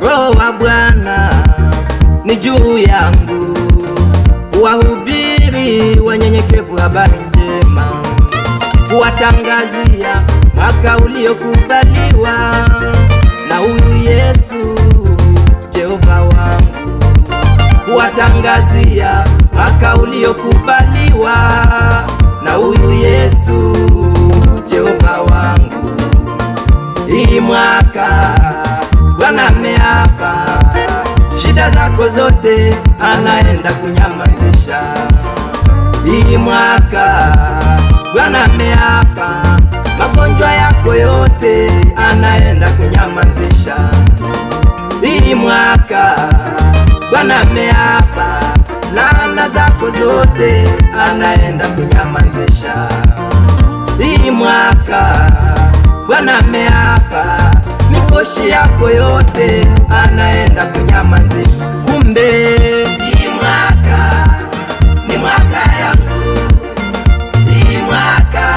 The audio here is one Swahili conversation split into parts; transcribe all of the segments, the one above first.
Roho wa Bwana ni juu yangu, kuwahubiri wanyenyekevu habari njema, kuwatangazia mwaka uliokubaliwa na huyu Yesu Jehova wangu, kuwatangazia mwaka uliokubaliwa na huyu Yesu Jehova wangu. Hii mwaka Bwana ameapa, shida zako zote anaenda kunyamazisha. Hii mwaka Bwana ameapa, magonjwa yako yote anaenda kunyamazisha. Hii mwaka Bwana ameapa, laana zako zote anaenda kunyamazisha. Hii mwaka Bwana ameapa, mikoshi yako yote anaenda kunyamazisha. Kumbe hii mwaka ni mwaka yangu, hii mwaka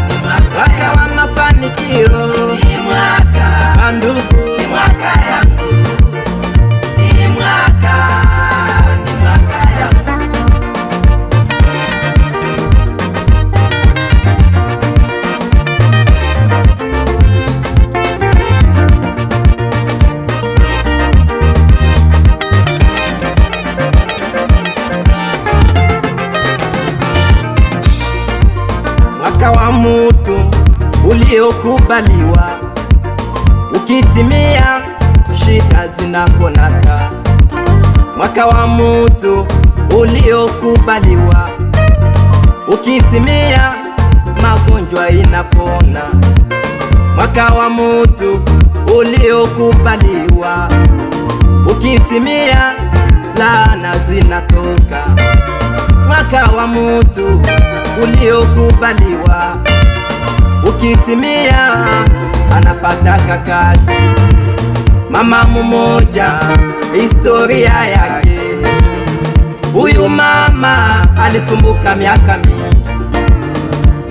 ni mwaka wa mafanikio, hii mwaka ndugu ni mwaka yangu, hii mwaka ni mwaka yangu. Mwaka wa mutu uliokubaliwa, ukitimia shida zinaponaka. Mwaka wa mutu uliokubaliwa, ukitimia magonjwa inapona. Mwaka wa mutu uliokubaliwa, ukitimia laana zinatoka. Mwaka wa mutu uliokubaliwa, ukitimia anapataka kazi. Mama mmoja historia yake, huyu mama alisumbuka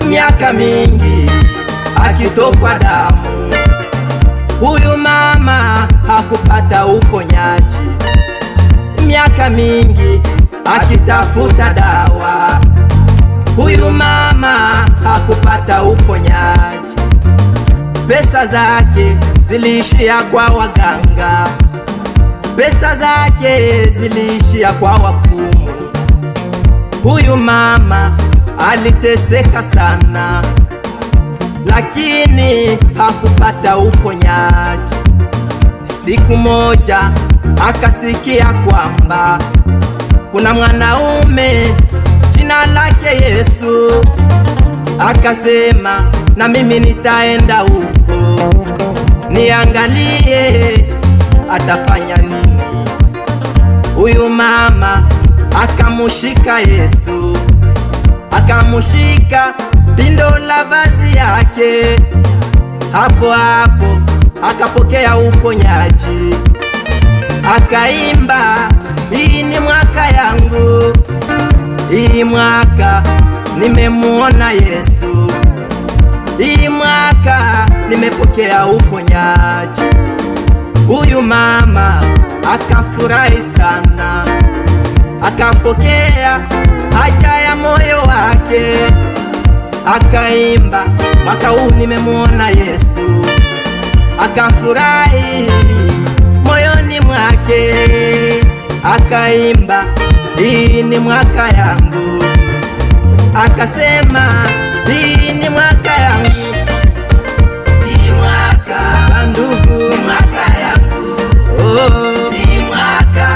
miaka mingi akitokwa damu. Huyu mama hakupata uponyaji, miaka mingi akitafuta dawa. Huyu mama hakupata uponyaji, pesa zake ziliishia kwa waganga, pesa zake ziliishia kwa wafumu. Huyu mama aliteseka sana, lakini hakupata uponyaji. Siku moja akasikia kwamba kuna mwanaume jina lake Yesu, akasema na mimi nitaenda huko niangalie atafanya nini. Huyu mama akamushika Yesu, akamushika pindo la vazi yake, hapo hapo akapokea uponyaji, akaimba hii ni mwaka yangu, hii mwaka nimemuona Yesu, hii mwaka nimepokea uponyaji. Huyu mama akafurahi sana, akapokea haja ya moyo wake, akaimba mwaka huu nimemuona Yesu, akafurahi moyoni mwake, akaimba hii ni mwaka yangu, akasema hii ni mwaka yangu, hii mwaka ndugu ni mwaka yangu, oh, hii mwaka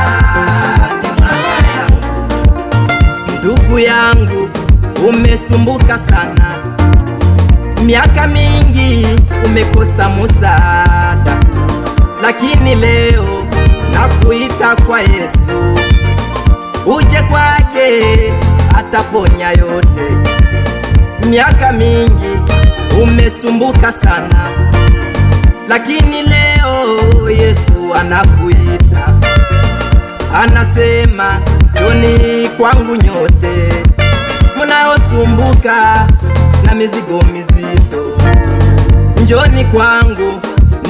ni mwaka yangu. Ndugu yangu umesumbuka sana, miaka mingi umekosa msaada, lakini leo nakuita kwa Yesu, uje kwake ataponya yote. Miaka mingi umesumbuka sana, lakini leo Yesu anakuita, anasema njoni kwangu nyote mnaosumbuka na mizigo mizito, njoni kwangu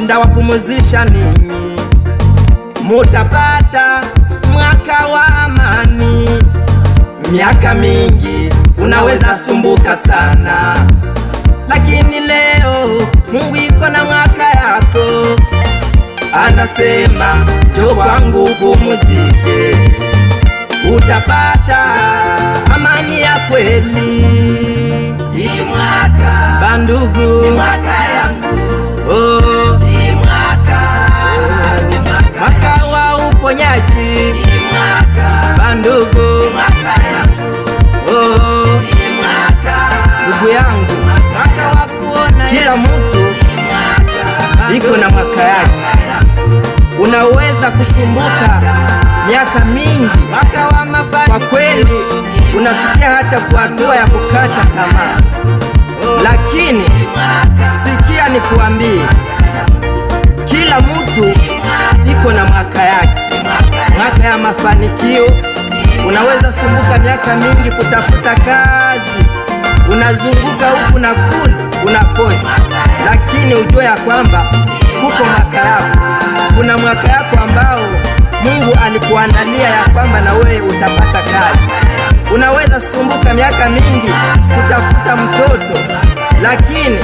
ndawapumuzisha ninyi. mutapata mwaka wa amani. Miaka mingi unaweza sumbuka sana, lakini leo Mungu iko na mwaka yako. Anasema njoo kwangu upumzike, utapata amani ya kweli. Hii mwaka bandugu, ni mwaka yangu. Oh, hii mwaka, ni mwaka wa uponyaji. Hii mwaka bandugu, ni mwaka yangu. Oh, hii mwaka ndugu yangu, mwaka wa kuona kila mtu iko na mwaka yake. Unaweza kusumbuka miaka mingi kwa kweli, unafikia hata kwa hatua ya kukata tamaa, lakini sikia nikuambie, kila mtu iko na mwaka yake, mwaka ya mafanikio. Unaweza sumbuka miaka mingi kutafuta kazi, unazunguka huku na kule unakosa, lakini ujue ya kwamba kuko mwaka yako. Kuna mwaka yako ambao Mungu alikuandalia ya kwamba na wewe utapata kazi. Unaweza sumbuka miaka mingi kutafuta mtoto, lakini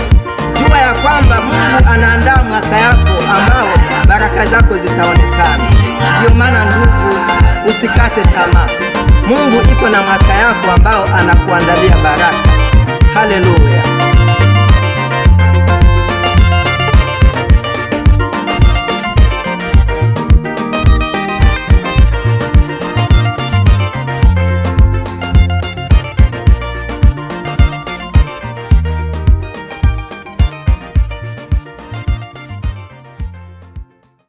jua ya kwamba Mungu anaandaa mwaka yako ambao baraka zako zitaonekana. Ndio maana ndugu, usikate tamaa. Mungu iko na mwaka yako ambao anakuandalia baraka. Haleluya.